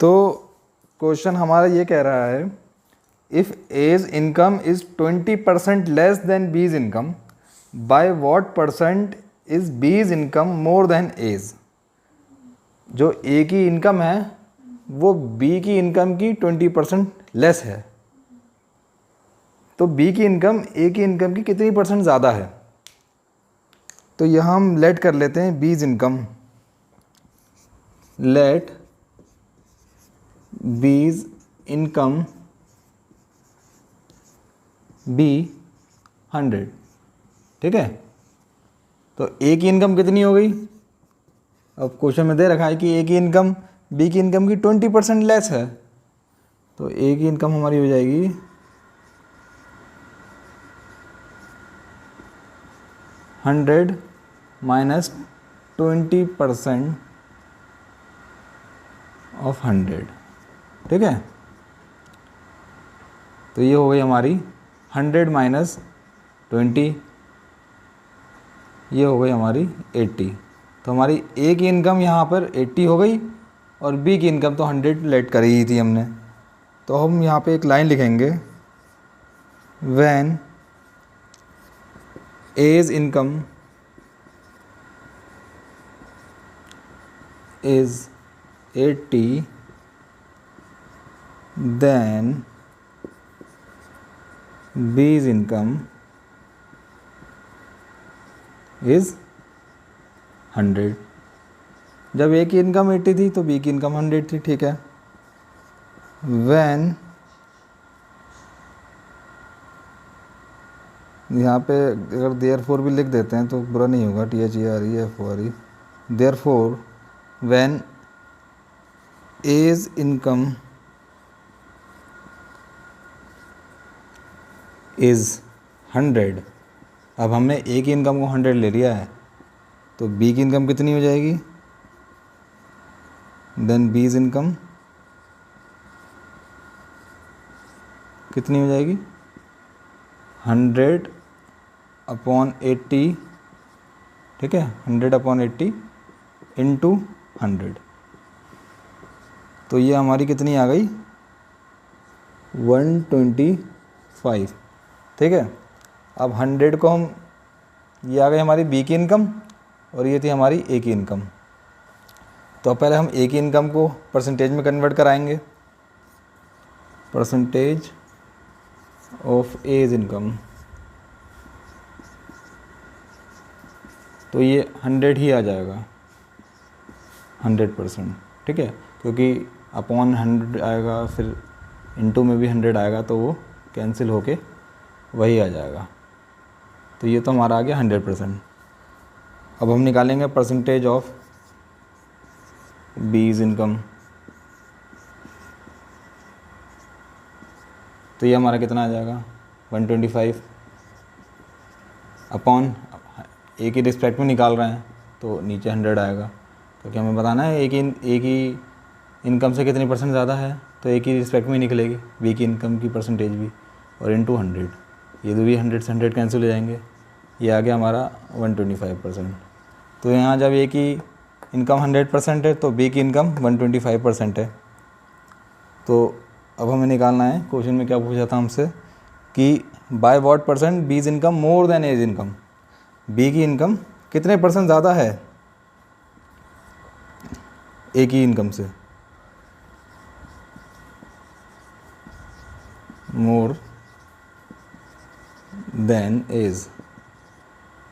तो क्वेश्चन हमारा ये कह रहा है if A's income is 20% less than B's income, by what percent is B's income more than A's. जो ए की इनकम है वो बी की इनकम की 20% लेस है, तो बी की इनकम ए की इनकम की कितनी परसेंट ज़्यादा है। तो यहाँ हम लेट कर लेते हैं B's income, let B's income be 100, ठीक है। तो ए की इनकम कितनी हो गई, अब क्वेश्चन में दे रखा है कि ए की इनकम बी की इनकम की 20% लेस है, तो ए की इनकम हमारी हो जाएगी 100 माइनस 20% ऑफ 100, ठीक है। तो ये हो गई हमारी 100 माइनस 20, ये हो गई हमारी 80। तो हमारी ए की इनकम यहाँ पर 80 हो गई और बी की इनकम तो 100 लेट करी ही थी हमने। तो हम यहाँ पे एक लाइन लिखेंगे, when A's income is 80 then B's income is 100। जब ए की इनकम 80 थी तो बी की इनकम 100 थी, ठीक है। व्हेन, यहाँ पे अगर देयरफॉर भी लिख देते हैं तो बुरा नहीं होगा, THEREFORE, therefore when A's income is 100, अब हमने ए की इनकम को 100 ले लिया है, तो बी की इनकम कितनी हो जाएगी, देन बीज इनकम कितनी हो जाएगी 100/80, ठीक है, 100/80 इंटू 100। तो ये हमारी कितनी आ गई 125, ठीक है। अब 100 को हम, ये आ गई हमारी बी की इनकम और ये थी हमारी ए की इनकम। तो पहले हम ए की इनकम को परसेंटेज में कन्वर्ट कराएंगे, परसेंटेज ऑफ एज इनकम, तो ये 100 ही आ जाएगा, 100%, ठीक है, क्योंकि अपॉन 100 आएगा, फिर इनटू में भी 100 आएगा, तो वो कैंसिल होके वही आ जाएगा। तो ये तो हमारा आ गया 100%। अब हम निकालेंगे परसेंटेज ऑफ बीज इनकम, तो ये हमारा कितना आ जाएगा 125 अपॉन, ए की रिस्पेक्ट में निकाल रहे हैं तो नीचे 100 आएगा, क्योंकि हमें बताना है ए की इनकम से कितनी परसेंट ज़्यादा है, तो ए की रिस्पेक्ट में ही निकलेगी बी की इनकम की परसेंटेज भी, और इंटू 100, ये तो भी 100 से 100 कैंसिल हो जाएंगे, ये आ गया हमारा 125%। तो यहाँ जब ए की इनकम 100% है तो बी की इनकम 125% है। तो अब हमें निकालना है, क्वेश्चन में क्या पूछा था हमसे कि by what percent B's income more than A's income, B की इनकम कितने परसेंट ज़्यादा है ए की इनकम से, मोर देन एज।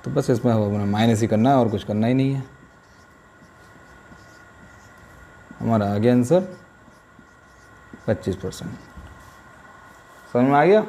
तो बस इसमें हमें माइनस ही करना है और कुछ करना ही नहीं है। हमारा आ गया आंसर 25%। समझ में आ गया।